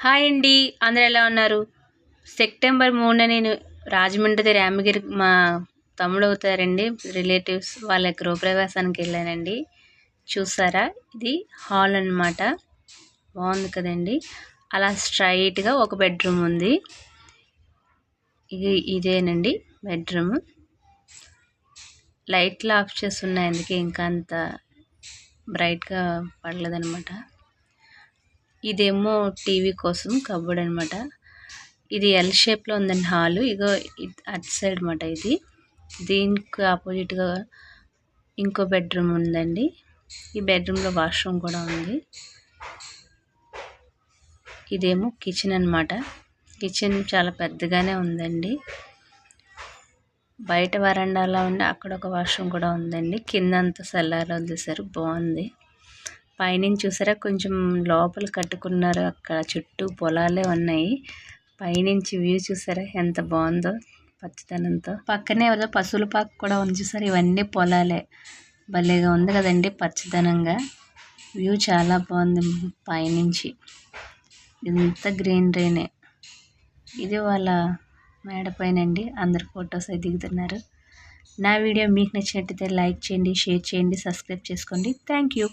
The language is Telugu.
హాయ్ అండి, అందరూ ఎలా ఉన్నారు? సెప్టెంబర్ 3న నేను రాజమండ్రి రామగిరి మా తమ్ముడు అవుతారండి రిలేటివ్స్ వాళ్ళ గృహప్రవేశానికి వెళ్ళానండి. చూసారా, ఇది హాల్ అన్నమాట. బాగుంది కదండి. అలా స్ట్రైట్గా ఒక బెడ్రూమ్ ఉంది. ఇదేనండి బెడ్రూమ్. లైట్లు ఆఫ్ చేసి ఉన్నాయి, అందుకే ఇంకా అంత బ్రైట్గా పడలేదన్నమాట. ఇదేమో టీవీ కోసం కబోర్డ్ అనమాట. ఇది ఎల్ షేప్లో ఉందండి హాలు. ఇగో అటు సైడ్ అనమాట. ఇది దీనికి ఆపోజిట్గా ఇంకో బెడ్రూమ్ ఉందండి. ఈ బెడ్రూమ్లో వాష్రూమ్ కూడా ఉంది. ఇదేమో కిచెన్ అనమాట. కిచెన్ చాలా పెద్దగానే ఉందండి. బయట వరండాలో ఉండి అక్కడ ఒక వాష్రూమ్ కూడా ఉందండి. కిందంతా సెల్లార్లో వదిలేశారు, బాగుంది. పైనుంచి చూసారా, కొంచెం లోపల కట్టుకున్నారు. అక్కడ చుట్టూ పొలాలే ఉన్నాయి. పైనుంచి వ్యూ చూసారా ఎంత బాగుందో పచ్చదనంతో. పక్కనే ఏదో పశువుల పాక కూడా ఉంది చూసారా. ఇవన్నీ పొలాలే. భలేగా ఉంది కదండి పచ్చదనంగా. వ్యూ చాలా బాగుంది పైనుంచి. ఇంత గ్రీనరీనే. ఇది వాళ్ళ మేడ పైన అండి. అందరు ఫొటోస్ అవి దిగుతున్నారు. నా వీడియో మీకు నచ్చినట్టయితే లైక్ చేయండి, షేర్ చేయండి, సబ్స్క్రైబ్ చేసుకోండి. Thank you.